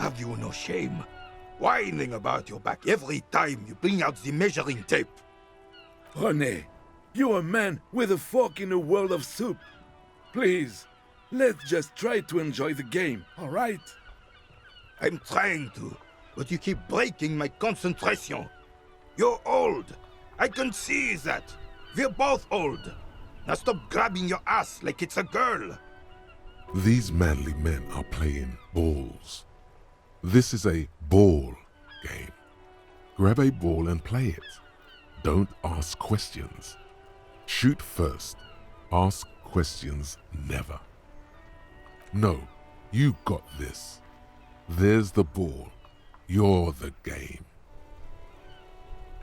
Have you no shame? Whining about your back every time you bring out the measuring tape. René, you're a man with a fork in a world of soup. Please, let's just try to enjoy the game, all right? I'm trying to, but you keep breaking my concentration. You're old. I can see that. We're both old. Now stop grabbing your ass like it's a girl. These manly men are playing balls. This is a ball game. Grab a ball and play it. Don't ask questions. Shoot first. Ask questions never. No, you got this. There's the ball. You're the game.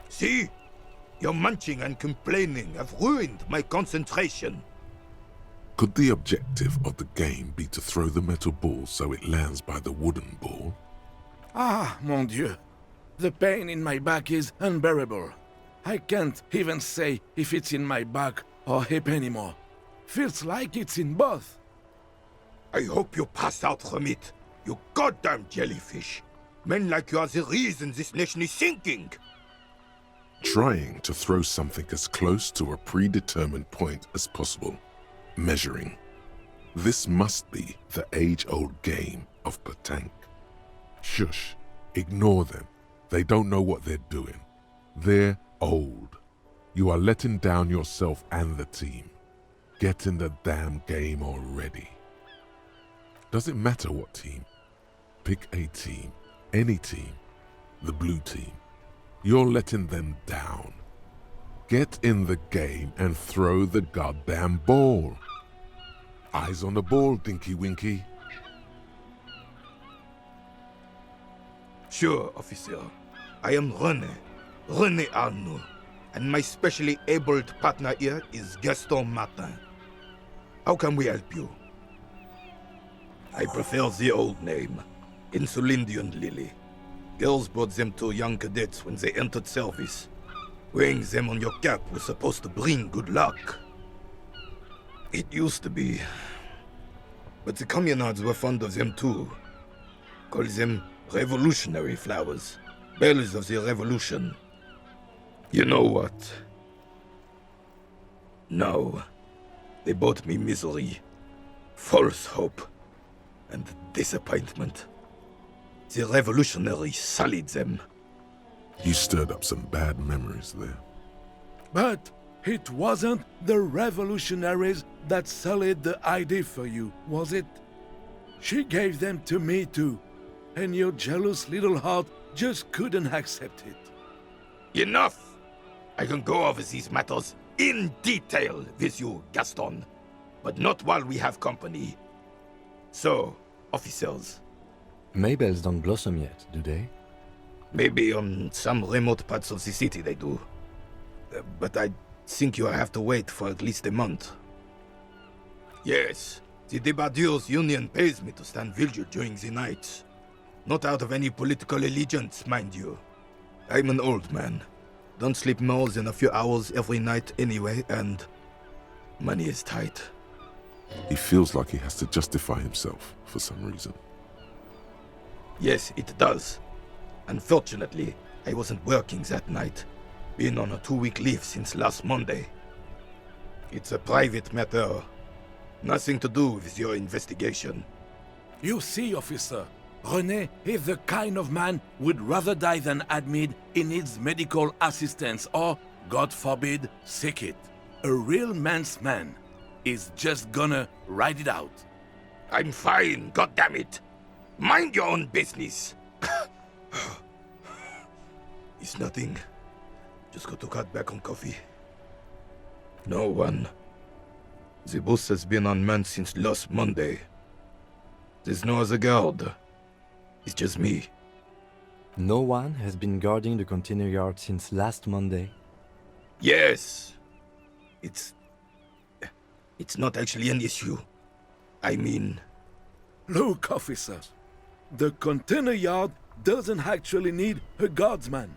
See? Your munching and complaining have ruined my concentration. Could the objective of the game be to throw the metal ball so it lands by the wooden ball? Ah, mon Dieu. The pain in my back is unbearable. I can't even say if it's in my back or hip anymore. Feels like it's in both. I hope you pass out from it, you goddamn jellyfish. Men like you are the reason this nation is sinking. Trying to throw something as close to a predetermined point as possible. Measuring. This must be the age-old game of petanque. Shush. Ignore them. They don't know what they're doing. They're old. You are letting down yourself and the team. Get in the damn game already. Doesn't matter what team. Pick a team. Any team. The blue team. You're letting them down. Get in the game and throw the goddamn ball. Eyes on the ball, Dinky Winky. Sure, officer. I am René Arnaud, and my specially abled partner here is Gaston Martin. How can we help you? I prefer the old name, Insulindian Lily. Girls brought them to young cadets when they entered service. Wearing them on your cap was supposed to bring good luck. It used to be. But the communards were fond of them too. Call them revolutionary flowers. Bells of the revolution. You know what? No. They brought me misery, false hope, and disappointment. The revolutionaries sullied them. You stirred up some bad memories there. But it wasn't the revolutionaries that sullied the idea for you, was it? She gave them to me too, and your jealous little heart just couldn't accept it. Enough! I can go over these matters in detail with you, Gaston, but not while we have company. So, officers. Maybells don't blossom yet, do they? Maybe on some remote parts of the city they do. But I think you'll have to wait for at least a month. Yes, the Debardeurs Union pays me to stand vigil during the nights. Not out of any political allegiance, mind you. I'm an old man. Don't sleep more than a few hours every night anyway, and money is tight. He feels like he has to justify himself for some reason. Yes, it does. Unfortunately, I wasn't working that night. Been on a 2-week leave since last Monday. It's a private matter. Nothing to do with your investigation. You see, officer, René is the kind of man would rather die than admit he needs medical assistance or, God forbid, sick it. A real man's man is just gonna ride it out. I'm fine, goddammit. Mind your own business. It's nothing. Just got to cut back on coffee. No one. The bus has been unmanned since last Monday. There's no other guard. It's just me. No one has been guarding the container yard since last Monday. Yes. It's not actually an issue. I mean... Look, officer. The container yard doesn't actually need a guardsman.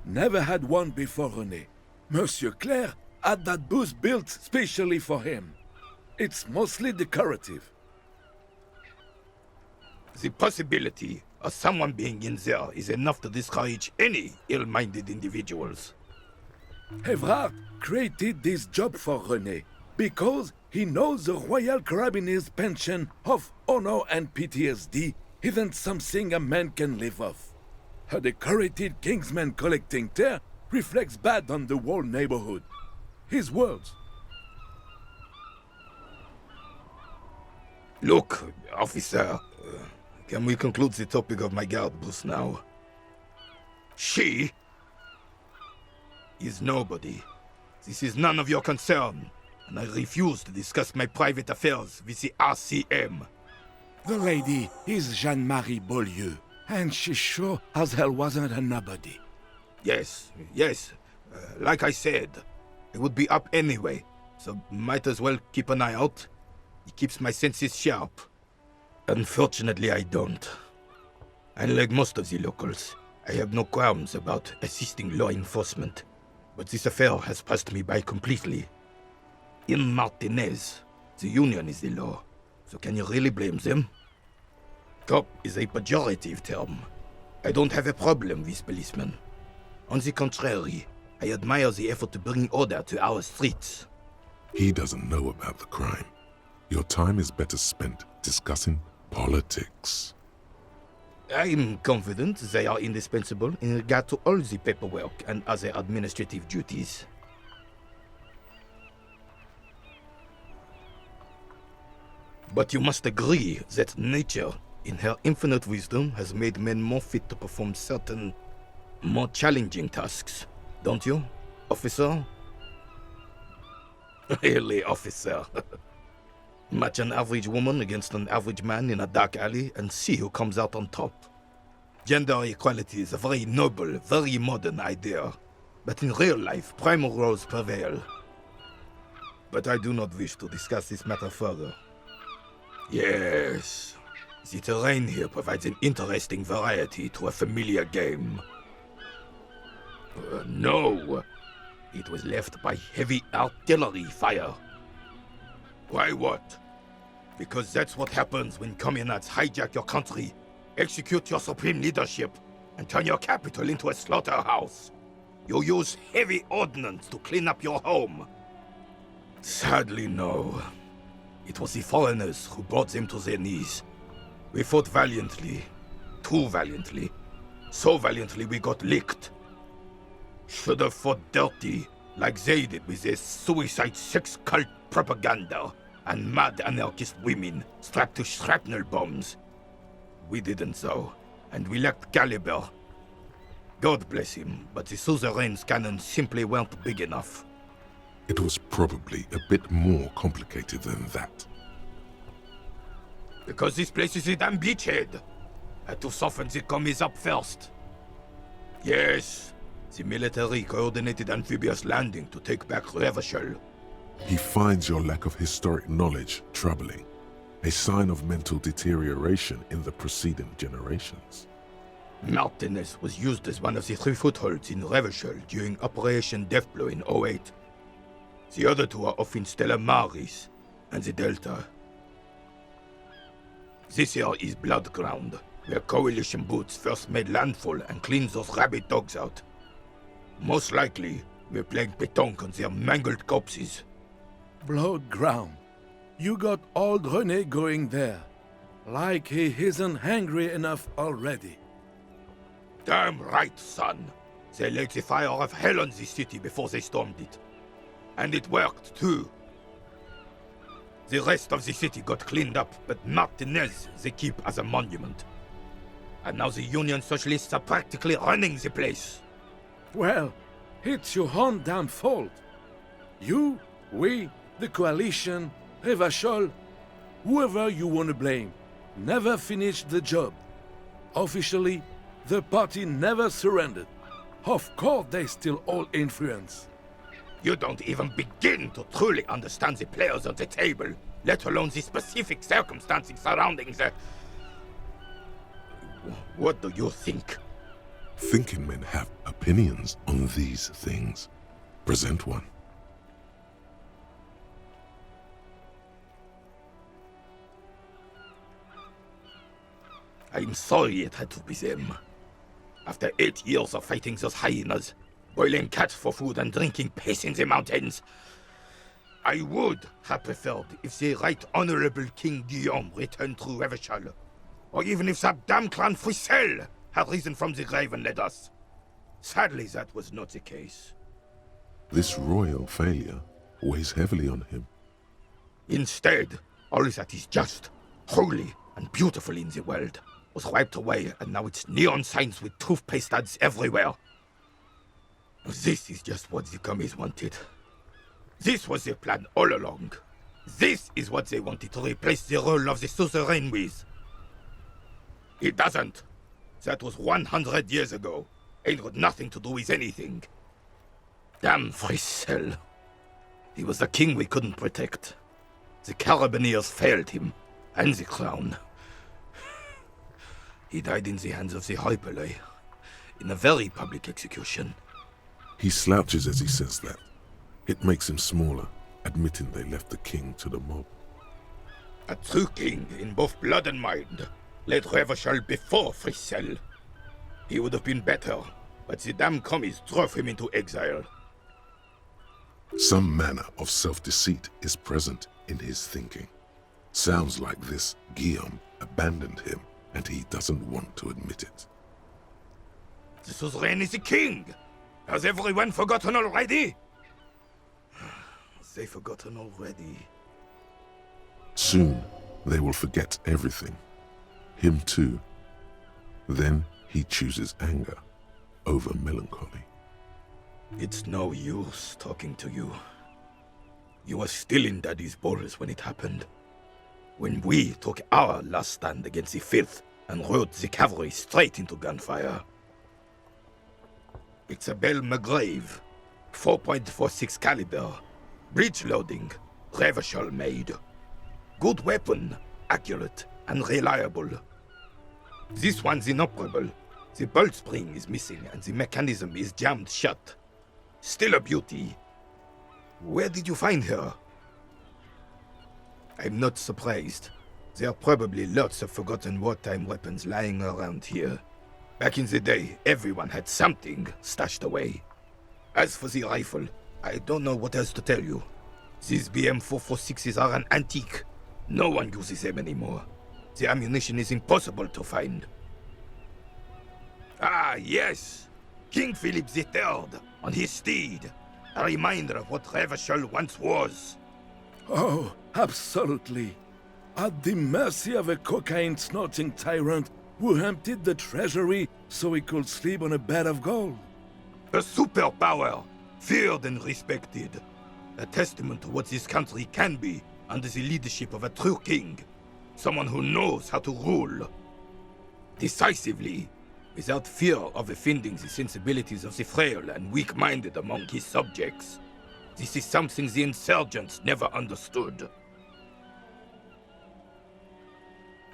Never had one before René. Monsieur Claire had that booth built specially for him. It's mostly decorative. The possibility Someone being in there is enough to discourage any ill-minded individuals. Evrard created this job for René because he knows the Royal Carabinier's pension of honor and PTSD isn't something a man can live off. A decorated kingsman collecting tear reflects bad on the whole neighborhood. His words. Look, officer, can we conclude the topic of my guard boost now? She is nobody. This is none of your concern, and I refuse to discuss my private affairs with the RCM. The lady is Jeanne-Marie Beaulieu, and she sure as hell wasn't a nobody. Yes, like I said, it would be up anyway, so might as well keep an eye out. It keeps my senses sharp. Unfortunately, I don't. Unlike most of the locals, I have no qualms about assisting law enforcement, but this affair has passed me by completely. In Martinez, the Union is the law, so can you really blame them? Cop is a pejorative term. I don't have a problem with policemen. On the contrary, I admire the effort to bring order to our streets. He doesn't know about the crime. Your time is better spent discussing politics. I'm confident they are indispensable in regard to all the paperwork and other administrative duties. But you must agree that nature, in her infinite wisdom, has made men more fit to perform certain, more challenging tasks, don't you, officer? Really, officer. Match an average woman against an average man in a dark alley and see who comes out on top. Gender equality is a very noble, very modern idea, but in real life, primal roles prevail. But I do not wish to discuss this matter further. Yes, the terrain here provides an interesting variety to a familiar game. No, it was left by heavy artillery fire. Why what? Because that's what happens when communards hijack your country, execute your supreme leadership, and turn your capital into a slaughterhouse. You use heavy ordnance to clean up your home. Sadly, no. It was the foreigners who brought them to their knees. We fought valiantly. Too valiantly. So valiantly we got licked. Should have fought dirty, like they did with their suicide sex cult propaganda and mad anarchist women strapped to shrapnel bombs. We didn't so, and we lacked caliber. God bless him, but the suzerain's cannons simply weren't big enough. It was probably a bit more complicated than that. Because this place is a damn beachhead. Had to soften the commies up first. Yes, the military coordinated amphibious landing to take back Revachol. He finds your lack of historic knowledge troubling, a sign of mental deterioration in the preceding generations. Martinez was used as one of the 3 footholds in Revachol during Operation Deathblow in 08. The other 2 are off in Stella Maris and the Delta. This here is Blood Ground, where Coalition boots first made landfall and cleaned those rabid dogs out. Most likely, we're playing pétanque on their mangled corpses. Blood ground. You got old René going there. Like he isn't hungry enough already. Damn right, son. They laid the fire of hell on the city before they stormed it. And it worked, too. The rest of the city got cleaned up, but Martinez they keep as a monument. And now the Union Socialists are practically running the place. Well, it's your own damn fault. You, we, the Coalition, Revachol, whoever you want to blame, never finished the job. Officially, the party never surrendered. Of course they still hold influence. You don't even begin to truly understand the players on the table, let alone the specific circumstances surrounding the... What do you think? Thinking men have opinions on these things. Present one. I'm sorry it had to be them. After 8 years of fighting those hyenas, boiling cats for food and drinking piss in the mountains, I would have preferred if the Right Honorable King Guillaume returned through Revachol, or even if that damn clan Frissel had risen from the grave and led us. Sadly, that was not the case. This royal failure weighs heavily on him. Instead, all that is just, holy, and beautiful in the world was wiped away, and now it's neon signs with toothpaste ads everywhere. This is just what the commies wanted. This was their plan all along. This is what they wanted to replace the role of the suzerain with. It doesn't. That was 100 years ago. Ain't got nothing to do with anything. Damn Frissel. He was the king we couldn't protect. The Carabineers failed him, and the crown. He died in the hands of the Hyperlay, in a very public execution. He slouches as he says that. It makes him smaller, admitting they left the king to the mob. A true king in both blood and mind led Revachol before Frissel. He would have been better, but the damn commies drove him into exile. Some manner of self-deceit is present in his thinking. Sounds like this Guillaume abandoned him, and he doesn't want to admit it. The suzerain is the king! Has everyone forgotten already? They've forgotten already. Soon, they will forget everything. Him too. Then he chooses anger over melancholy. It's no use talking to you. You were still in Daddy's balls when it happened. When we took our last stand against the filth and rode the cavalry straight into gunfire. It's a Belle McGrave, 4.46 caliber, breech loading, Revachol made. Good weapon, accurate and reliable. This one's inoperable. The bolt spring is missing and the mechanism is jammed shut. Still a beauty. Where did you find her? I'm not surprised. There are probably lots of forgotten wartime weapons lying around here. Back in the day, everyone had something stashed away. As for the rifle, I don't know what else to tell you. These BM-446s are an antique. No one uses them anymore. The ammunition is impossible to find. Ah, yes! King Philip III, on his steed. A reminder of what Revachol once was. Oh, absolutely. At the mercy of a cocaine-snorting tyrant who emptied the treasury so he could sleep on a bed of gold. A superpower, feared and respected. A testament to what this country can be under the leadership of a true king. Someone who knows how to rule. Decisively, without fear of offending the sensibilities of the frail and weak-minded among his subjects. This is something the insurgents never understood.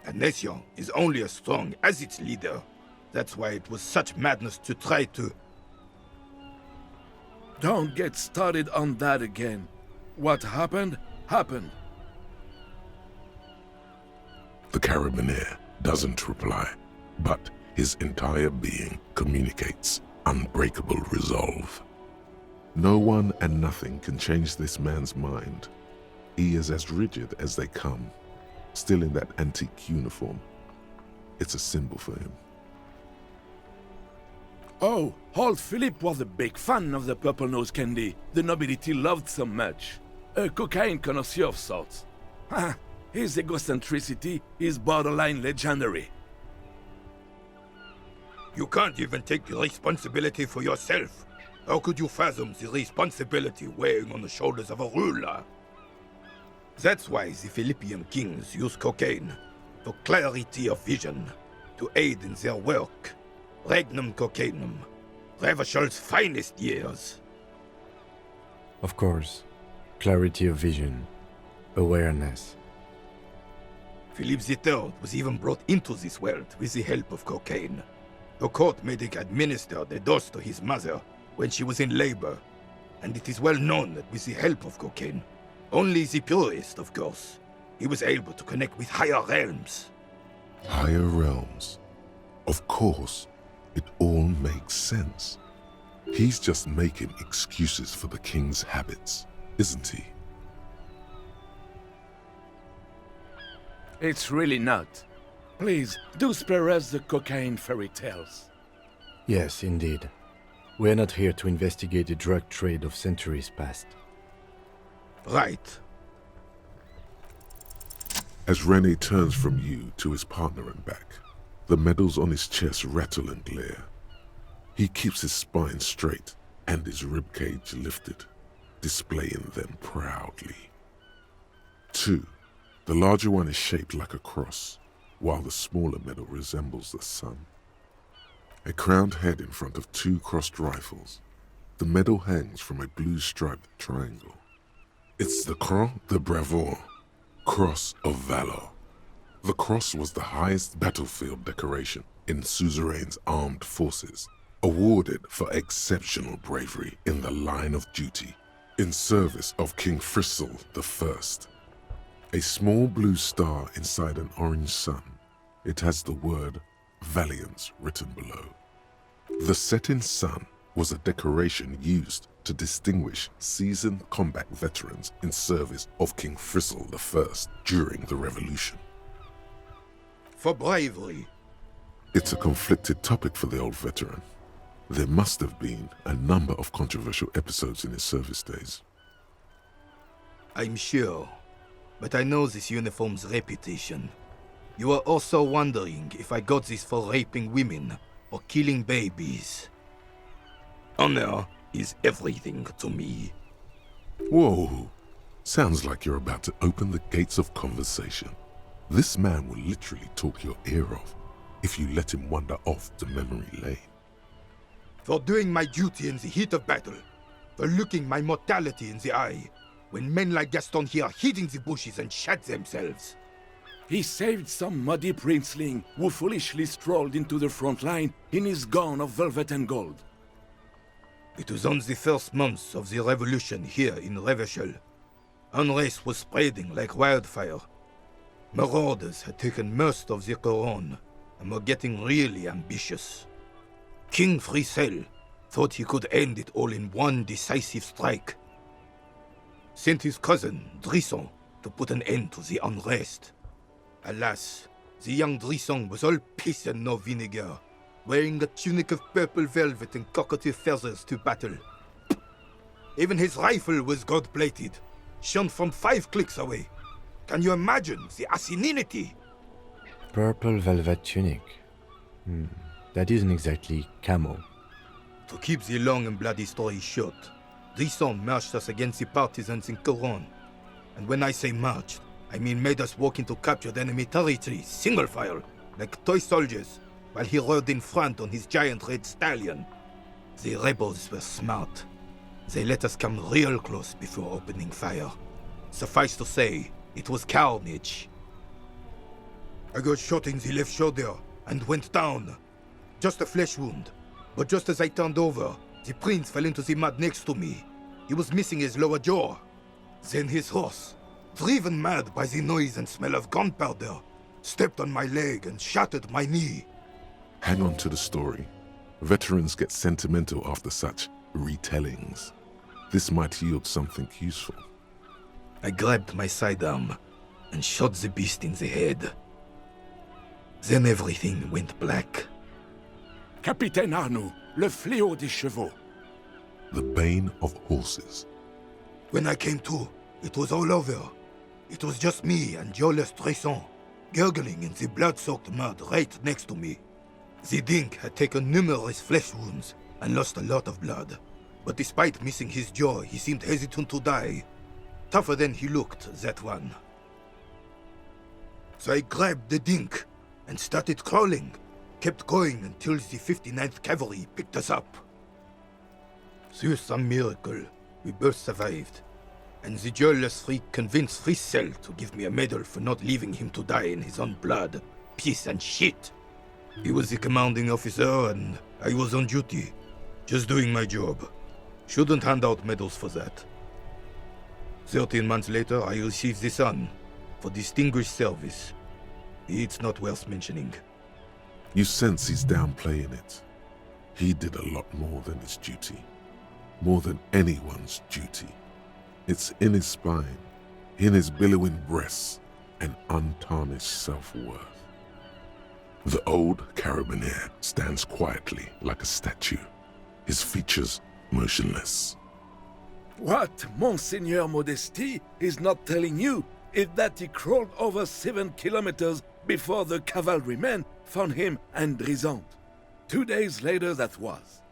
A nation is only as strong as its leader. That's why it was such madness to try to... Don't get started on that again. What happened, happened. The Carabineer doesn't reply, but his entire being communicates unbreakable resolve. No one and nothing can change this man's mind. He is as rigid as they come, still in that antique uniform. It's a symbol for him. Oh, old Philip was a big fan of the purple nose candy the nobility loved so much. A cocaine connoisseur of sorts. His egocentricity is borderline legendary. You can't even take responsibility for yourself. How could you fathom the responsibility weighing on the shoulders of a ruler? That's why the Philippian kings use cocaine, for clarity of vision, to aid in their work. Regnum cocainum, Revachol's finest years. Of course, clarity of vision, awareness. Philip III was even brought into this world with the help of cocaine. The court medic administered a dose to his mother when she was in labor, and it is well known that with the help of cocaine, only the purest, of course, he was able to connect with higher realms. Higher realms. Of course, it all makes sense. He's just making excuses for the king's habits, isn't he? It's really not. Please, do spare us the cocaine fairy tales. Yes, indeed. We're not here to investigate the drug trade of centuries past. Right. As Rene turns from you to his partner and back, the medals on his chest rattle and glare. He keeps his spine straight and his ribcage lifted, displaying them proudly. 2. The larger one is shaped like a cross, while the smaller medal resembles the sun. A crowned head in front of 2 crossed rifles. The medal hangs from a blue-striped triangle. It's the Croix de Bravoure, Cross of Valor. The cross was the highest battlefield decoration in suzerain's armed forces, awarded for exceptional bravery in the line of duty, in service of King Frizzle I. A small blue star inside an orange sun. It has the word Valiance written below. The setting sun was a decoration used to distinguish seasoned combat veterans in service of King Frizzle I during the Revolution. For bravery. It's a conflicted topic for the old veteran. There must have been a number of controversial episodes in his service days. I'm sure, but I know this uniform's reputation. You are also wondering if I got this for raping women or killing babies. Honor is everything to me. Whoa! Sounds like you're about to open the gates of conversation. This man will literally talk your ear off if you let him wander off the memory lane. For doing my duty in the heat of battle, for looking my mortality in the eye, when men like Gaston here hid in the bushes and shat themselves. He saved some muddy princeling who foolishly strolled into the front line in his gown of velvet and gold. It was on the first months of the revolution here in Revachol. Unrest was spreading like wildfire. Marauders had taken most of the Couronne and were getting really ambitious. King Frizzle thought he could end it all in one decisive strike. Sent his cousin, Drisson, to put an end to the unrest. Alas, the young Drisson was all piss and no vinegar, wearing a tunic of purple velvet and cockatiel feathers to battle. Even his rifle was gold-plated, shone from 5 clicks away. Can you imagine the asininity? Purple velvet tunic. That isn't exactly camo. To keep the long and bloody story short, Drisson marched us against the partisans in Couronne. And when I say marched, I mean made us walk into captured enemy territory, single file, like toy soldiers, while he rode in front on his giant red stallion. The rebels were smart. They let us come real close before opening fire. Suffice to say, it was carnage. I got shot in the left shoulder and went down. Just a flesh wound. But just as I turned over, the prince fell into the mud next to me. He was missing his lower jaw. Then his horse, driven mad by the noise and smell of gunpowder, stepped on my leg and shattered my knee. Hang on to the story. Veterans get sentimental after such retellings. This might yield something useful. I grabbed my sidearm and shot the beast in the head. Then everything went black. Capitaine Arnoux, le fléau des chevaux. The bane of horses. When I came to, it was all over. It was just me and Jolas Tresson, gurgling in the blood-soaked mud right next to me. The dink had taken numerous flesh wounds and lost a lot of blood. But despite missing his jaw, he seemed hesitant to die. Tougher than he looked, that one. So I grabbed the dink and started crawling. Kept going until the 59th Cavalry picked us up. Through some miracle, we both survived. And the jealous freak convinced Frizzle to give me a medal for not leaving him to die in his own blood, piss and shit. He was the commanding officer and I was on duty. Just doing my job. Shouldn't hand out medals for that. 13 months later, I received the Sun for distinguished service. It's not worth mentioning. You sense he's downplaying it. He did a lot more than his duty. More than anyone's duty. It's in his spine, in his billowing breasts, and untarnished self-worth. The old carabinier stands quietly like a statue, his features motionless. What Monseigneur Modesty is not telling you is that he crawled over 7 kilometers before the cavalrymen found him and Drizant. 2 days later that was.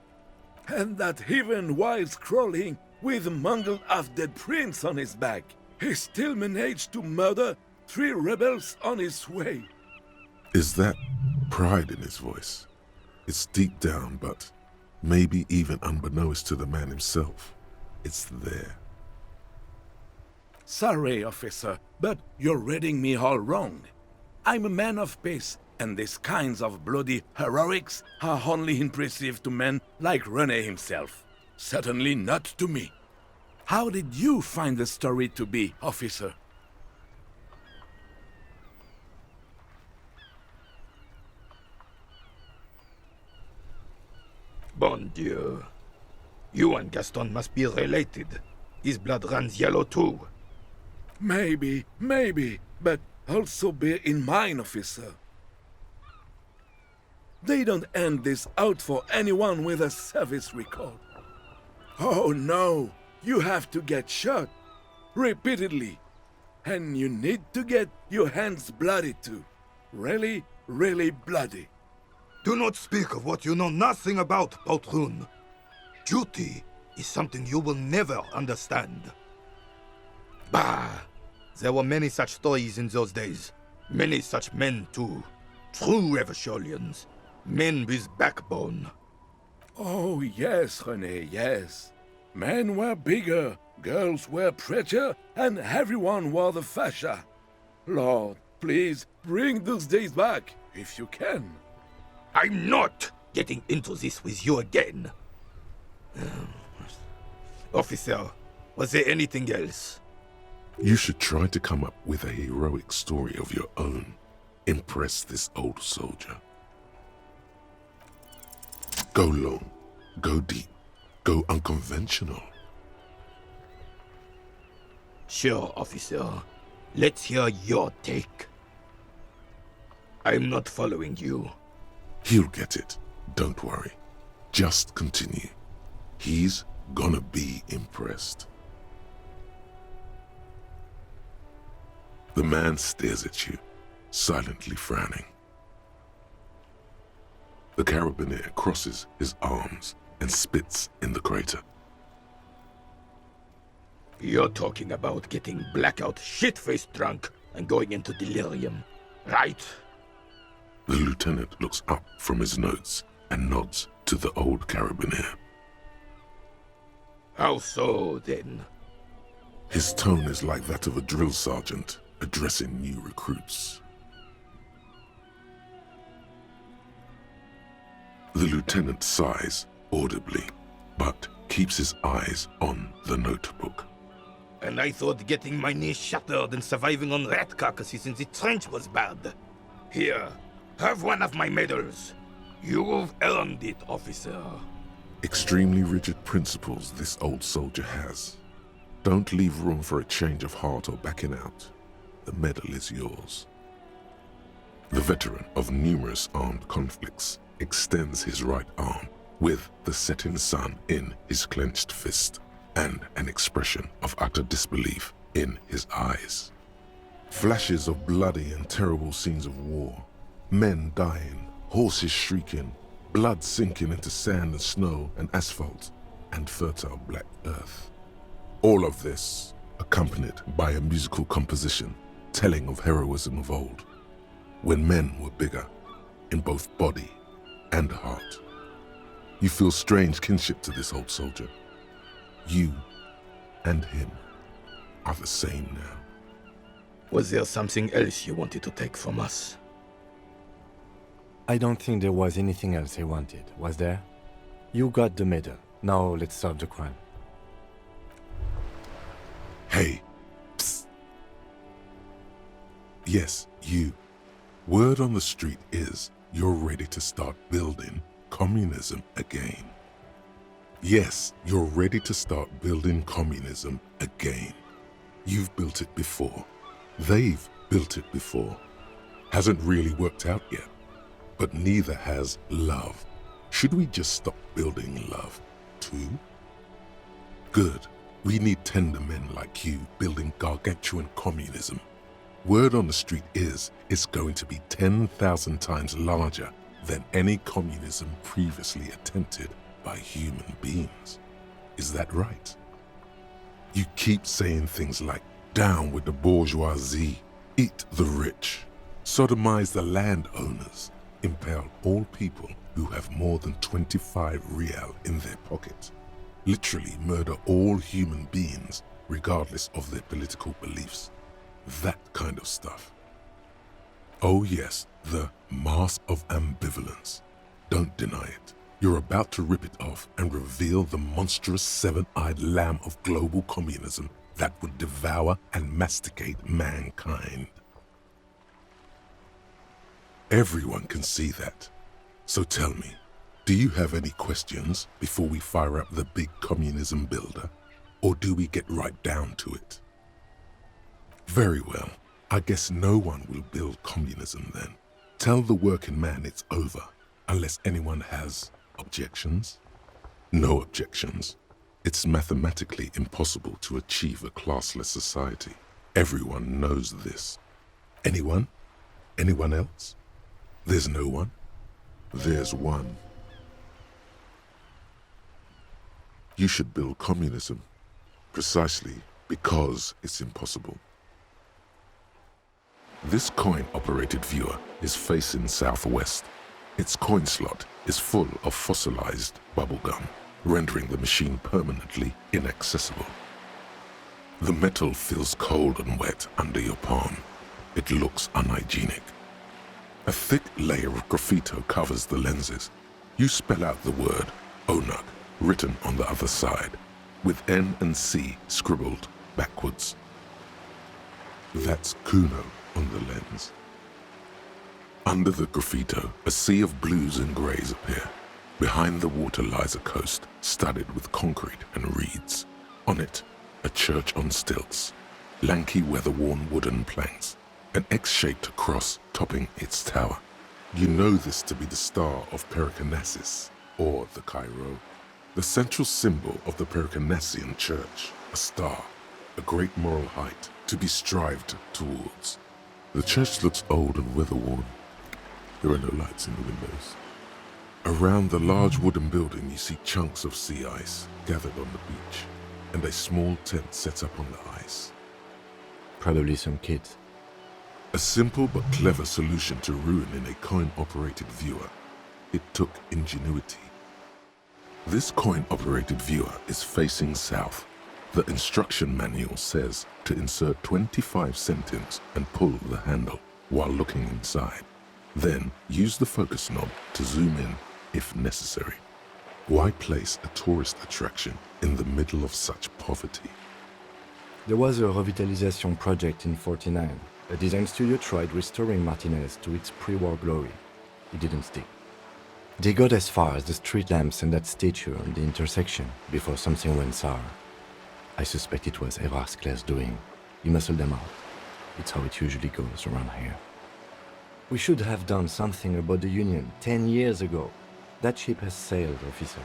And that even while crawling with a mangled half-dead prince on his back, he still managed to murder 3 rebels on his way. Is that pride in his voice? It's deep down, but maybe even unbeknownst to the man himself, it's there. Sorry, officer, but you're reading me all wrong. I'm a man of peace, and these kinds of bloody heroics are only impressive to men like René himself. Certainly not to me. How did you find the story to be, officer? Bon Dieu. You and Gaston must be related. His blood runs yellow too. Maybe, but also bear in mind, officer. They don't end this out for anyone with a service record. Oh no, you have to get shot. Repeatedly. And you need to get your hands bloody too. Really, really bloody. Do not speak of what you know nothing about, Poltroon. Duty is something you will never understand. Bah! There were many such stories in those days. Many such men too. True Revacholians. Men with backbone. Oh yes, René, yes. Men were bigger, girls were prettier, and everyone wore the fascia. Lord, please bring those days back, if you can. I'm not getting into this with you again. Officer, was there anything else? You should try to come up with a heroic story of your own. Impress this old soldier. Go long, go deep, go unconventional. Sure, officer. Let's hear your take. I'm not following you. He'll get it. Don't worry. Just continue. He's gonna be impressed. The man stares at you, silently frowning. The carabinier crosses his arms and spits in the crater. You're talking about getting blackout shit-faced drunk and going into delirium, right? The lieutenant looks up from his notes and nods to the old carabinier. How so, then? His tone is like that of a drill sergeant addressing new recruits. The lieutenant sighs audibly, but keeps his eyes on the notebook. And I thought getting my knee shattered and surviving on rat carcasses in the trench was bad. Here, have one of my medals. You've earned it, officer. Extremely rigid principles this old soldier has. Don't leave room for a change of heart or backing out. The medal is yours. The veteran of numerous armed conflicts extends his right arm with the setting sun in his clenched fist and an expression of utter disbelief in his eyes. Flashes of bloody and terrible scenes of war, men dying, horses shrieking, blood sinking into sand and snow and asphalt and fertile black earth. All of this accompanied by a musical composition telling of heroism of old, when men were bigger in both body and heart. You feel strange kinship to this old soldier. You and him are the same now. Was there something else you wanted to take from us? I don't think there was anything else I wanted, was there? You got the medal. Now let's solve the crime. Hey, psst. Yes, you. Word on the street is you're ready to start building communism again. Yes, you're ready to start building communism again. You've built it before. They've built it before. Hasn't really worked out yet. But neither has love. Should we just stop building love, too? Good. We need tender men like you building gargantuan communism. Word on the street is it's going to be 10,000 times larger than any communism previously attempted by human beings. Is that right? You keep saying things like, down with the bourgeoisie, eat the rich, sodomize the landowners, impale all people who have more than 25 real in their pocket, literally murder all human beings regardless of their political beliefs. That kind of stuff. Oh yes, the mask of ambivalence. Don't deny it. You're about to rip it off and reveal the monstrous seven-eyed lamb of global communism that would devour and masticate mankind. Everyone can see that. So tell me, do you have any questions before we fire up the big communism builder? Or do we get right down to it? Very well. I guess no one will build communism then. Tell the working man it's over, unless anyone has objections. No objections. It's mathematically impossible to achieve a classless society. Everyone knows this. Anyone? Anyone else? There's no one? There's one. You should build communism, precisely because it's impossible. This coin-operated viewer is facing southwest. Its coin slot is full of fossilized bubblegum, rendering the machine permanently inaccessible. The metal feels cold and wet under your palm. It looks unhygienic. A thick layer of graffito covers the lenses. You spell out the word Onug, written on the other side, with N and C scribbled backwards. That's Kuno on the lens. Under the graffito, a sea of blues and greys appear. Behind the water lies a coast, studded with concrete and reeds. On it, a church on stilts, lanky weather-worn wooden planks, an X-shaped cross topping its tower. You know this to be the star of Pericanasis, or the Cairo, the central symbol of the Pericanassian church, a star, a great moral height to be strived towards. The church looks old and weather-worn. There are no lights in the windows. Around the large wooden building you see chunks of sea ice gathered on the beach, and a small tent set up on the ice. Probably some kids. A simple but clever solution to ruin in a coin-operated viewer. It took ingenuity. This coin-operated viewer is facing south. The instruction manual says to insert 25 centimes and pull the handle while looking inside. Then use the focus knob to zoom in if necessary. Why place a tourist attraction in the middle of such poverty? There was a revitalization project in '49. A design studio tried restoring Martinez to its pre-war glory. It didn't stick. They got as far as the street lamps and that statue on the intersection before something went sour. I suspect it was Erard's Claire's doing. He muscled them out. It's how it usually goes around here. We should have done something about the Union 10 years ago. That ship has sailed, officer.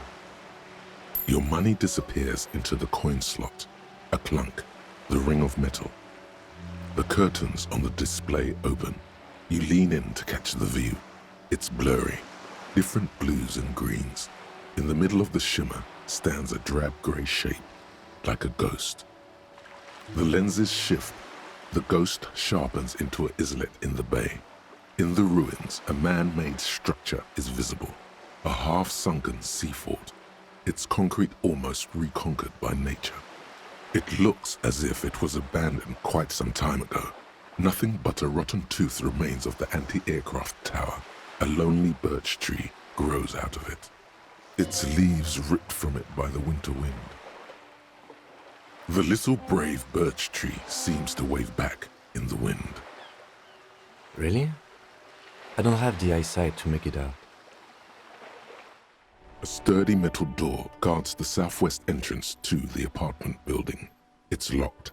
Your money disappears into the coin slot. A clunk, the ring of metal. The curtains on the display open. You lean in to catch the view. It's blurry, different blues and greens. In the middle of the shimmer stands a drab grey shape, like a ghost. The lenses shift. The ghost sharpens into an islet in the bay. In the ruins, a man-made structure is visible, a half-sunken sea fort, its concrete almost reconquered by nature. It looks as if it was abandoned quite some time ago. Nothing but a rotten tooth remains of the anti-aircraft tower. A lonely birch tree grows out of it, its leaves ripped from it by the winter wind. The little brave birch tree seems to wave back in the wind. Really? I don't have the eyesight to make it out. A sturdy metal door guards the southwest entrance to the apartment building. It's locked.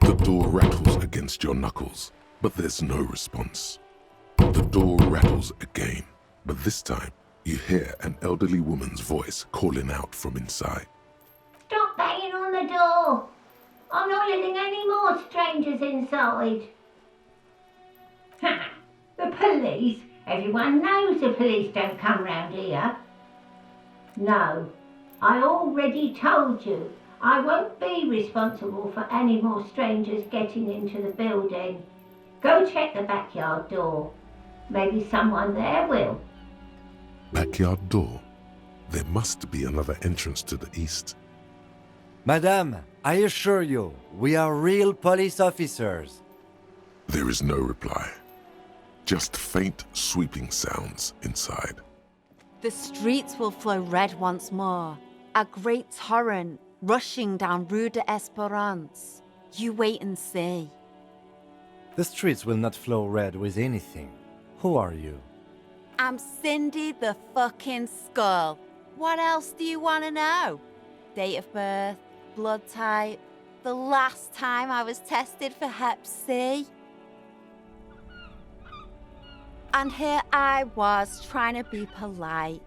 The door rattles against your knuckles, but there's no response. The door rattles again, but this time you hear an elderly woman's voice calling out from inside. Stop banging on the door! I'm not letting any more strangers inside. Ha! The police? Everyone knows the police don't come round here. No, I already told you I won't be responsible for any more strangers getting into the building. Go check the backyard door. Maybe someone there will. Backyard door? There must be another entrance to the east. Madame, I assure you, we are real police officers. There is no reply. Just faint, sweeping sounds inside. The streets will flow red once more, a great torrent rushing down Rue de Esperance. You wait and see. The streets will not flow red with anything. Who are you? I'm Cindy the fucking Skull. What else do you want to know? Date of birth, blood type, the last time I was tested for Hep C. And here I was trying to be polite.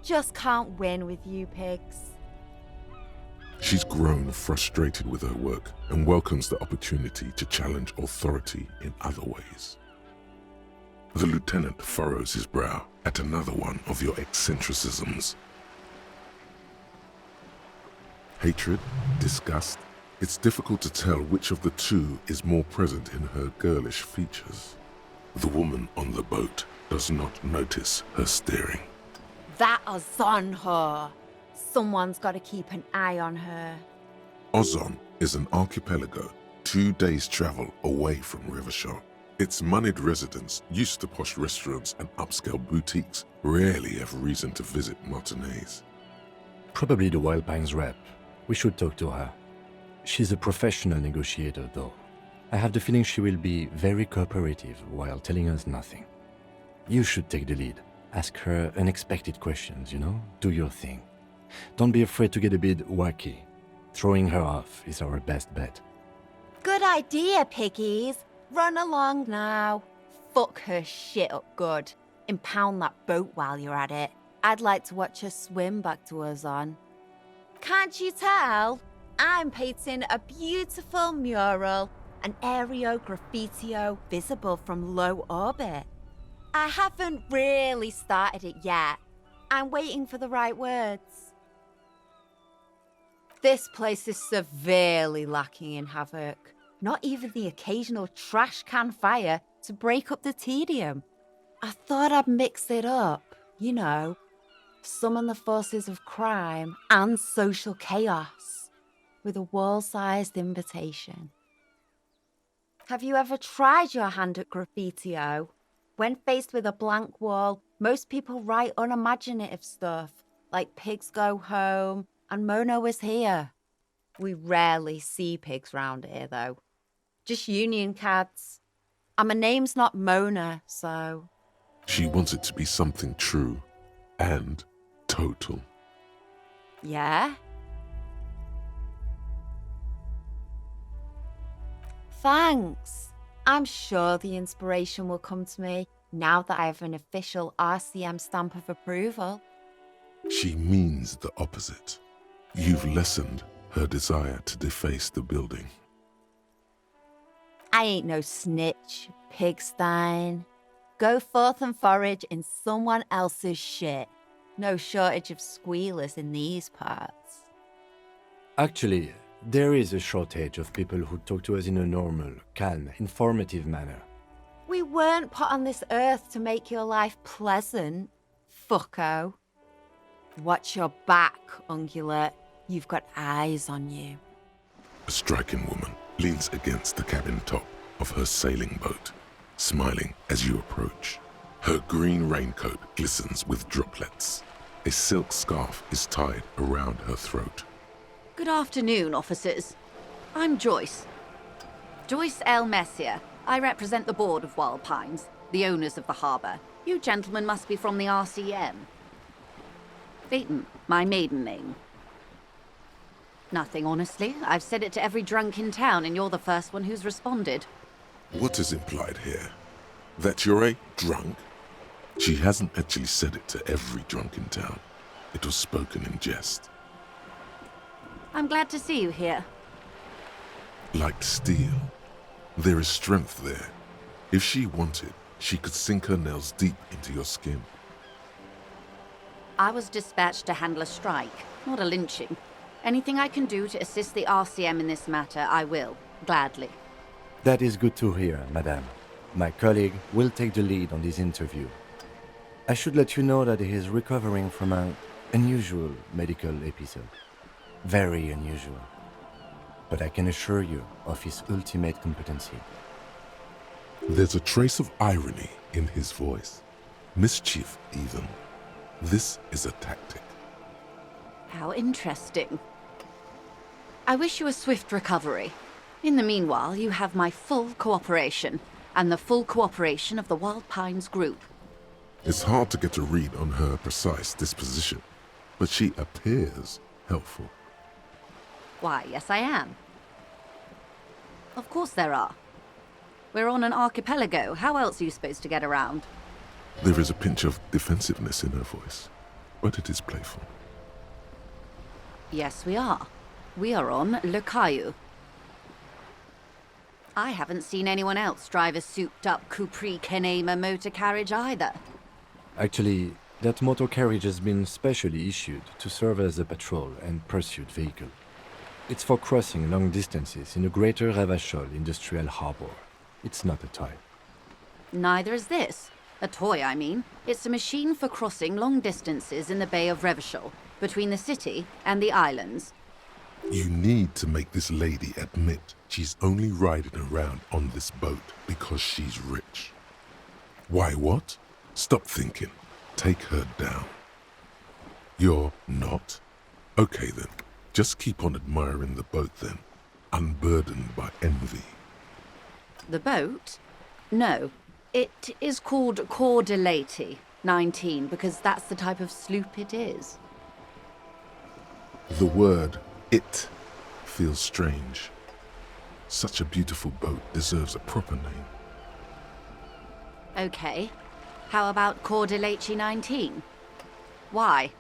Just can't win with you pigs. She's grown frustrated with her work and welcomes the opportunity to challenge authority in other ways. The lieutenant furrows his brow at another one of your eccentricisms. Hatred, disgust, it's difficult to tell which of the two is more present in her girlish features. The woman on the boat does not notice her staring. That is on her. Someone's got to keep an eye on her. Ozon is an archipelago 2 days' travel away from Rivershore. Its moneyed residents, used to posh restaurants and upscale boutiques, rarely have reason to visit Martinez. Probably the Wild Pines rep. We should talk to her. She's a professional negotiator, though. I have the feeling she will be very cooperative while telling us nothing. You should take the lead. Ask her unexpected questions, Do your thing. Don't be afraid to get a bit wacky. Throwing her off is our best bet. Good idea, piggies. Run along now. Fuck her shit up good. Impound that boat while you're at it. I'd like to watch her swim back to Ozon. Can't you tell? I'm painting a beautiful mural, an aereo graffitio visible from low orbit. I haven't really started it yet. I'm waiting for the right words. This place is severely lacking in havoc. Not even the occasional trash can fire to break up the tedium. I thought I'd mix it up, summon the forces of crime and social chaos with a wall-sized invitation. Have you ever tried your hand at graffitio? When faced with a blank wall, most people write unimaginative stuff, like pigs go home and Mona was here. We rarely see pigs round here, though. Just union cads. And my name's not Mona, so... She wants it to be something true and total. Yeah? Thanks. I'm sure the inspiration will come to me now that I have an official RCM stamp of approval. She means the opposite. You've lessened her desire to deface the building. I ain't no snitch, pigstein. Go forth and forage in someone else's shit. No shortage of squealers in these parts. Actually, there is a shortage of people who talk to us in a normal, calm, informative manner. We weren't put on this earth to make your life pleasant, fucko. Watch your back, ungulate. You've got eyes on you. A striking woman leans against the cabin top of her sailing boat, smiling as you approach. Her green raincoat glistens with droplets. A silk scarf is tied around her throat. Good afternoon, officers. I'm Joyce. Joyce L. Messier. I represent the board of Wild Pines. the owners of the harbour. You gentlemen must be from the RCM. Phaeton, my maiden name. Nothing, honestly. I've said it to every drunk in town, and you're the first one who's responded. What is implied here? That you're a drunk? She hasn't actually said it to every drunk in town. It was spoken in jest. I'm glad to see you here. Like steel. There is strength there. If she wanted, she could sink her nails deep into your skin. I was dispatched to handle a strike, not a lynching. Anything I can do to assist the RCM in this matter, I will, gladly. That is good to hear, madame. My colleague will take the lead on this interview. I should let you know that he is recovering from an unusual medical episode. Very unusual. But I can assure you of his ultimate competency. There's a trace of irony in his voice. Mischief, even. This is a tactic. How interesting. I wish you a swift recovery. In the meanwhile, you have my full cooperation, and the full cooperation of the Wild Pines group. It's hard to get a read on her precise disposition, but she appears helpful. Why, yes I am. Of course there are. We're on an archipelago. How else are you supposed to get around? There is a pinch of defensiveness in her voice, but it is playful. Yes, we are. We are on Le Caillou. I haven't seen anyone else drive a souped-up Capri Kenema motor carriage either. Actually, that motor carriage has been specially issued to serve as a patrol and pursuit vehicle. It's for crossing long distances in the greater Ravachol industrial harbor. It's not a toy. Neither is this. A toy, I mean. It's a machine for crossing long distances in the Bay of Revachol, between the city and the islands. You need to make this lady admit she's only riding around on this boat because she's rich. Why what? Stop thinking. Take her down. You're not? Okay then. Just keep on admiring the boat then, unburdened by envy. The boat? No. It is called Cor de Leyte 19 because that's the type of sloop it is. The word "it" feels strange. Such a beautiful boat deserves a proper name. Okay. How about Cor de Leyte 19? Why?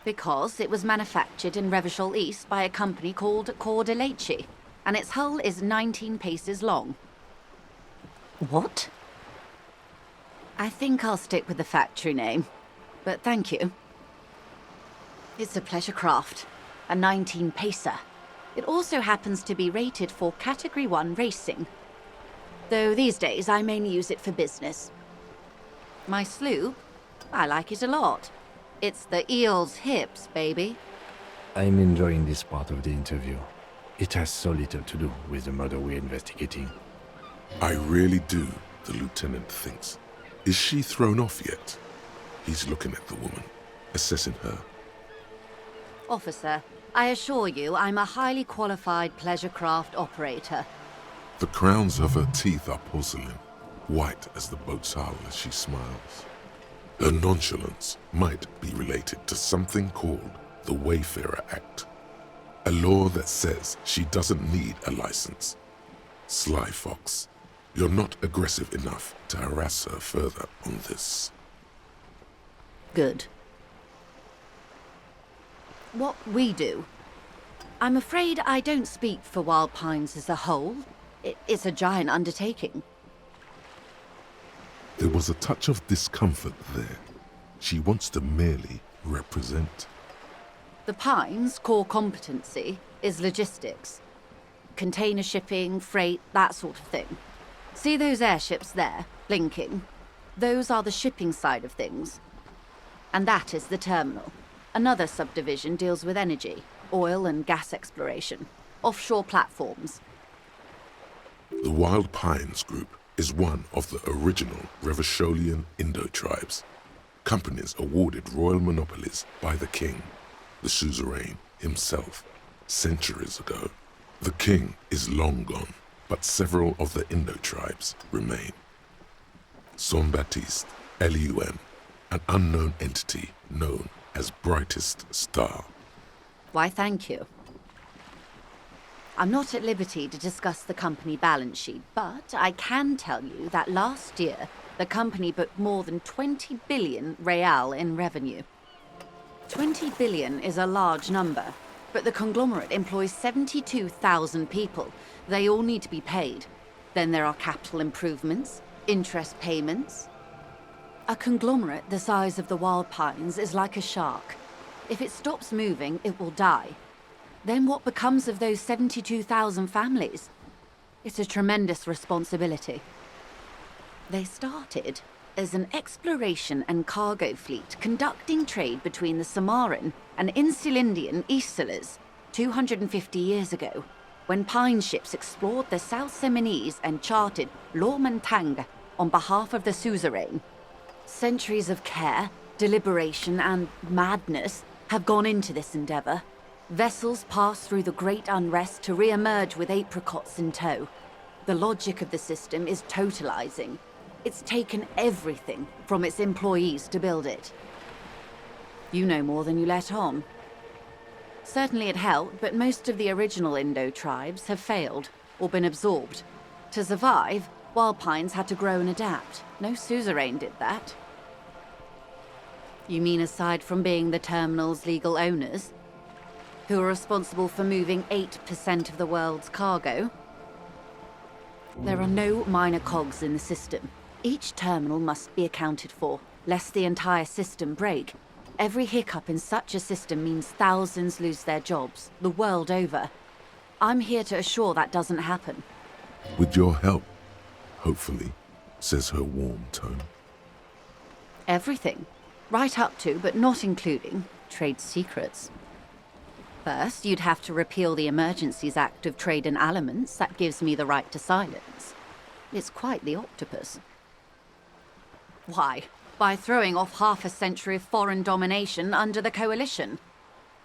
Because it was manufactured in Revachol East by a company called Cor de Leyte, and its hull is 19 paces long. What? I think I'll stick with the factory name, but thank you. It's a pleasure craft, a 19-pacer. It also happens to be rated for Category 1 racing, though these days I mainly use it for business. My sloop? I like it a lot. It's the eel's hips, baby. I'm enjoying this part of the interview. It has so little to do with the murder we're investigating. I really do, the lieutenant thinks. Is she thrown off yet? He's looking at the woman, assessing her. Officer, I assure you I'm a highly qualified pleasure craft operator. The crowns of her teeth are porcelain, white as the boat's hull as she smiles. Her nonchalance might be related to something called the Wayfarer Act, a law that says she doesn't need a license. Sly fox, you're not aggressive enough to harass her further on this. Good. What we do? I'm afraid I don't speak for Wild Pines as a whole. It's a giant undertaking. There was a touch of discomfort there. She wants to merely represent. The Pines' core competency is logistics. Container shipping, freight, that sort of thing. See those airships there, blinking? Those are the shipping side of things. And that is the terminal. Another subdivision deals with energy, oil and gas exploration, offshore platforms. The Wild Pines Group is one of the original Revacholian Indo-tribes. Companies awarded royal monopolies by the king, the suzerain himself, centuries ago. The king is long gone, but several of the Indo-tribes remain. Saint-Baptiste, Elysium, an unknown entity known as Brightest Star. Why, thank you. I'm not at liberty to discuss the company balance sheet, but I can tell you that last year, the company booked more than 20 billion real in revenue. 20 billion is a large number, but the conglomerate employs 72,000 people. They all need to be paid. Then there are capital improvements, interest payments. A conglomerate the size of the Wild Pines is like a shark. If it stops moving, it will die. Then what becomes of those 72,000 families? It's a tremendous responsibility. They started as an exploration and cargo fleet conducting trade between the Samaran and Insulindian Isolas 250 years ago, when pine ships explored the South Seminese and charted Lomantang on behalf of the suzerain. Centuries of care, deliberation, and madness have gone into this endeavor. Vessels pass through the great unrest to re-emerge with apricots in tow. The logic of the system is totalizing. It's taken everything from its employees to build it. You know more than you let on. Certainly it helped, but most of the original Indo tribes have failed or been absorbed. To survive, Wild Pines had to grow and adapt. No suzerain did that. You mean aside from being the terminal's legal owners, who are responsible for moving 8% of the world's cargo? There are no minor cogs in the system. Each terminal must be accounted for, lest the entire system break. Every hiccup in such a system means thousands lose their jobs, the world over. I'm here to assure that doesn't happen. With your help, hopefully, says her warm tone. Everything. Right up to, but not including, trade secrets. First, you'd have to repeal the Emergencies Act of Trade in Aliments that gives me the right to silence. It's quite the octopus. Why? By throwing off half a century of foreign domination under the Coalition.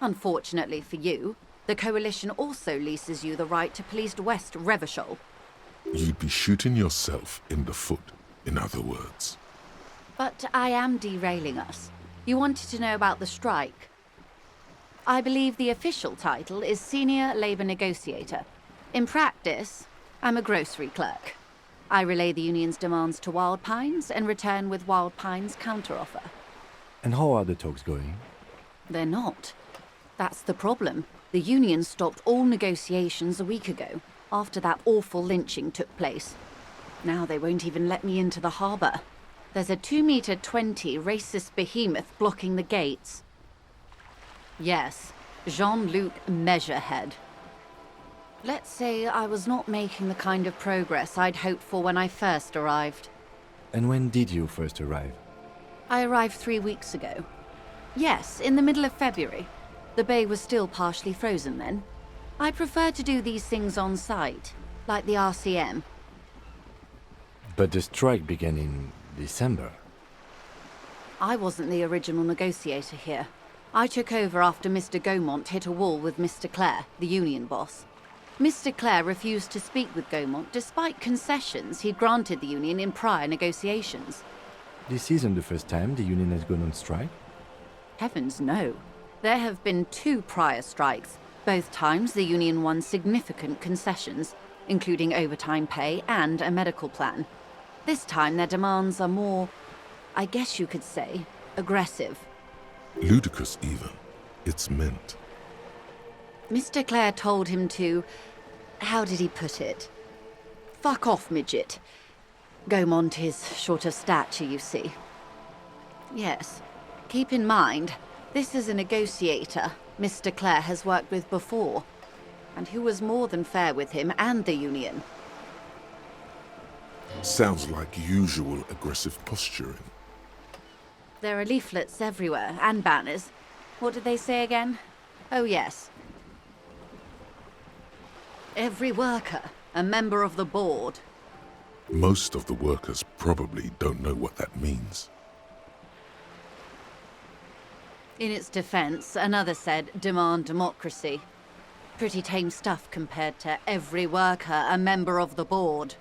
Unfortunately for you, the Coalition also leases you the right to police West Revachol. You'd be shooting yourself in the foot, in other words. But I am derailing us. You wanted to know about the strike. I believe the official title is Senior Labour Negotiator. In practice, I'm a grocery clerk. I relay the union's demands to Wild Pines and return with Wild Pines' counteroffer. And how are the talks going? They're not. That's the problem. The union stopped all negotiations a week ago, after that awful lynching took place. Now they won't even let me into the harbour. There's a 2-meter-20 racist behemoth blocking the gates. Yes, Jean-Luc Measurehead. Let's say I was not making the kind of progress I'd hoped for when I first arrived. And when did you first arrive? I arrived 3 weeks ago. Yes, in the middle of February. The bay was still partially frozen then. I prefer to do these things on site, like the RCM. But the strike began in December. I wasn't the original negotiator here. I took over after Mr. Gaumont hit a wall with Mr. Clare, the union boss. Mr. Clare refused to speak with Gaumont despite concessions he'd granted the union in prior negotiations. This isn't the first time the union has gone on strike? Heavens no. There have been 2 prior strikes. Both times the union won significant concessions, including overtime pay and a medical plan. This time their demands are more, I guess you could say, aggressive. Ludicrous even. It's meant. Mr. Clare told him to... how did he put it? Fuck off, midget. Gaumont is short of stature, you see. Yes. Keep in mind, this is a negotiator Mr. Clare has worked with before, and who was more than fair with him and the union. Sounds like usual aggressive posturing. There are leaflets everywhere, and banners. What did they say again? Oh, yes. Every worker, a member of the board. Most of the workers probably don't know what that means. In its defense, another said, demand democracy. Pretty tame stuff compared to every worker, a member of the board.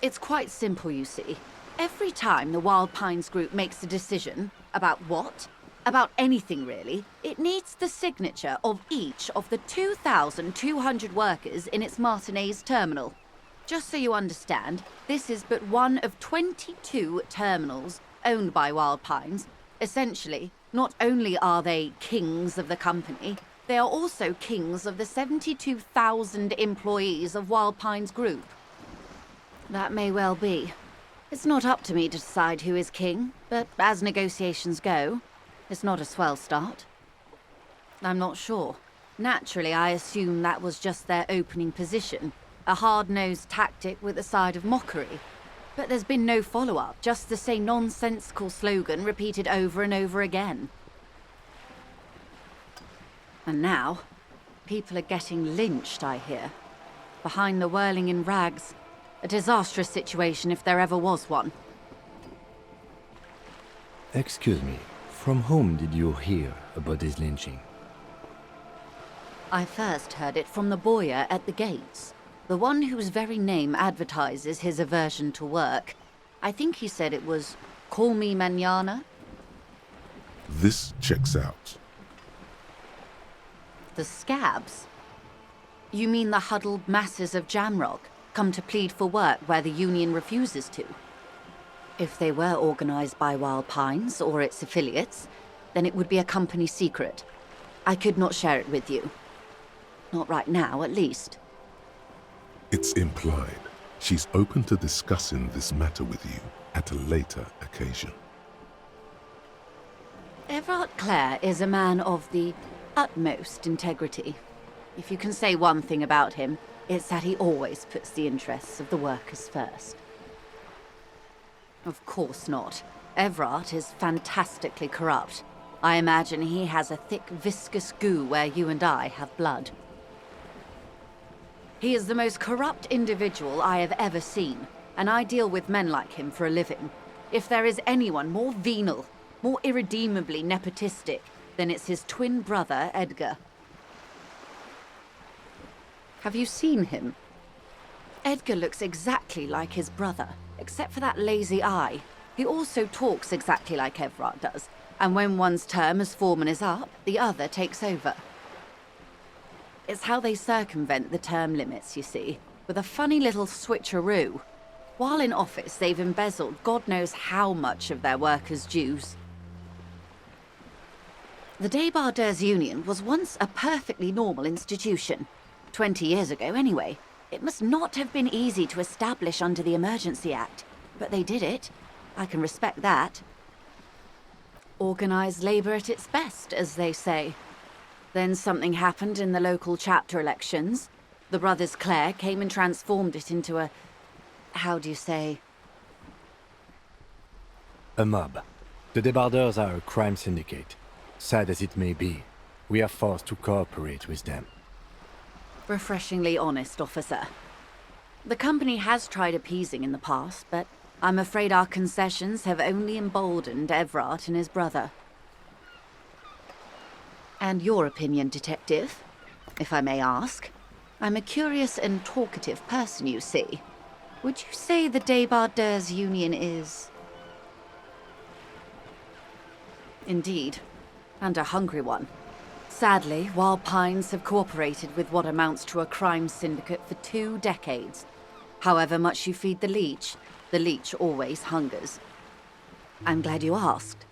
It's quite simple, you see. Every time the Wild Pines group makes a decision about what? About anything really, it needs the signature of each of the 2,200 workers in its Martinez terminal. Just so you understand, this is but one of 22 terminals owned by Wild Pines. Essentially, not only are they kings of the company, they are also kings of the 72,000 employees of Wild Pines Group. That may well be. It's not up to me to decide who is king, but as negotiations go, it's not a swell start. I'm not sure. Naturally, I assume that was just their opening position, a hard-nosed tactic with a side of mockery. But there's been no follow-up, just the same nonsensical slogan repeated over and over again. And now, people are getting lynched, I hear. Behind the whirling in rags. A disastrous situation if there ever was one. Excuse me, from whom did you hear about this lynching? I first heard it from the bowyer at the gates. The one whose very name advertises his aversion to work. I think he said it was, "Call me mañana." This checks out. The scabs? You mean the huddled masses of Jamrock, come to plead for work where the Union refuses to? If they were organized by Wild Pines or its affiliates, then it would be a company secret. I could not share it with you. Not right now, at least. It's implied she's open to discussing this matter with you at a later occasion. Everard Clare is a man of the utmost integrity. If you can say one thing about him, it's that he always puts the interests of the workers first. Of course not. Everard is fantastically corrupt. I imagine he has a thick, viscous goo where you and I have blood. He is the most corrupt individual I have ever seen, and I deal with men like him for a living. If there is anyone more venal, more irredeemably nepotistic, then it's his twin brother, Edgar. Have you seen him? Edgar looks exactly like his brother, except for that lazy eye. He also talks exactly like Everard does, and when one's term as foreman is up, the other takes over. It's how they circumvent the term limits, you see, with a funny little switcheroo. While in office, they've embezzled God knows how much of their workers' dues. The Débardeurs Union was once a perfectly normal institution. 20 years ago, anyway. It must not have been easy to establish under the Emergency Act, but they did it. I can respect that. Organised labour at its best, as they say. Then something happened in the local chapter elections. The brothers Clare came and transformed it into a... how do you say? A mob. The Débardeurs are a crime syndicate. Sad as it may be, we are forced to cooperate with them. Refreshingly honest, officer. The company has tried appeasing in the past, but I'm afraid our concessions have only emboldened Everard and his brother. And your opinion, detective, if I may ask? I'm a curious and talkative person, you see. Would you say the Débardeurs Union is... Indeed, and a hungry one. Sadly, Wild Pines have cooperated with what amounts to a crime syndicate for 2 decades. However much you feed the leech always hungers. I'm glad you asked.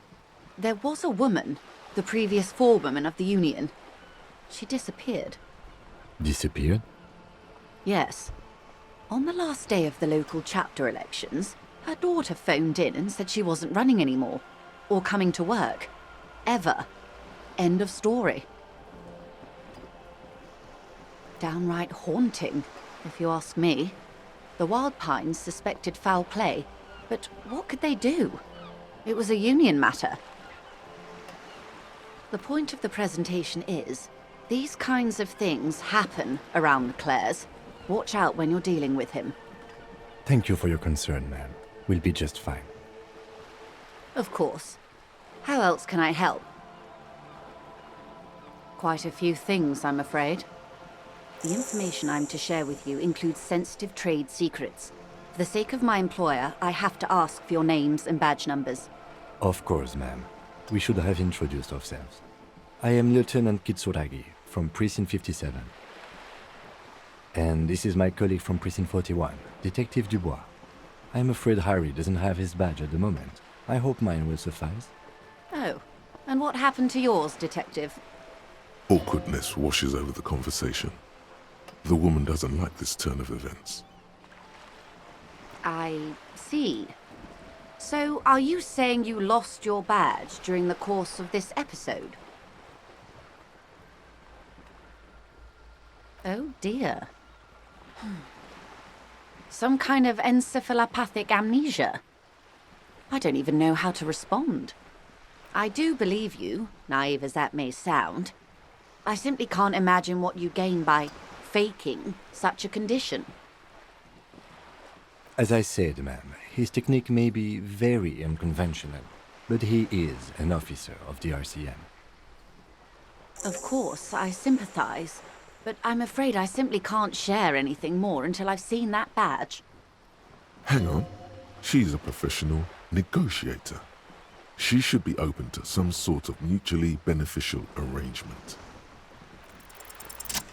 There was a woman, the previous forewoman of the Union. She disappeared. Disappeared? Yes. On the last day of the local chapter elections, her daughter phoned in and said she wasn't running anymore, or coming to work. Ever. End of story. Downright haunting, if you ask me. The Wild Pines suspected foul play, but what could they do? It was a union matter. The point of the presentation is, these kinds of things happen around the Clares. Watch out when you're dealing with him. Thank you for your concern, ma'am. We'll be just fine. Of course. How else can I help? Quite a few things, I'm afraid. The information I'm to share with you includes sensitive trade secrets. the sake of my employer, I have to ask for your names and badge numbers. Of course, ma'am. We should have introduced ourselves. I am Lieutenant Kitsuragi from Precinct 57. And this is my colleague from Precinct 41, Detective Dubois. I'm afraid Harry doesn't have his badge at the moment. I hope mine will suffice. Oh, and what happened to yours, Detective? Awkwardness washes over the conversation. The woman doesn't like this turn of events. I see. So, are you saying you lost your badge during the course of this episode? Oh dear. Some kind of encephalopathic amnesia. I don't even know how to respond. I do believe you, naive as that may sound. I simply can't imagine what you gain by faking such a condition. As I said, ma'am, his technique may be very unconventional, but he is an officer of the RCM. Of course, I sympathize, but I'm afraid I simply can't share anything more until I've seen that badge. Hang on. She's a professional negotiator. She should be open to some sort of mutually beneficial arrangement.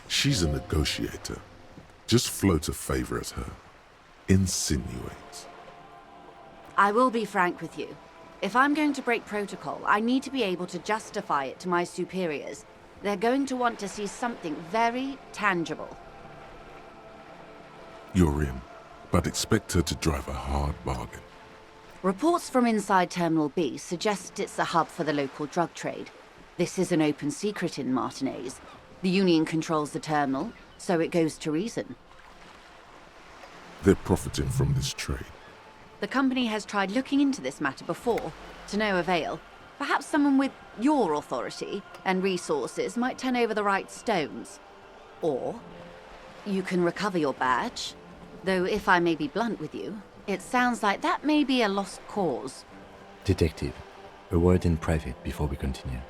She's a negotiator. Just float a favor at her. Insinuate. I will be frank with you. If I'm going to break protocol, I need to be able to justify it to my superiors. They're going to want to see something very tangible. You're in, but expect her to drive a hard bargain. Reports from inside Terminal B suggest it's a hub for the local drug trade. This is an open secret in Martinez. The Union controls the terminal, so it goes to reason. They're profiting from this trade. The company has tried looking into this matter before, to no avail. Perhaps someone with your authority and resources might turn over the right stones. Or you can recover your badge. Though if I may be blunt with you, it sounds like that may be a lost cause. Detective, a word in private before we continue.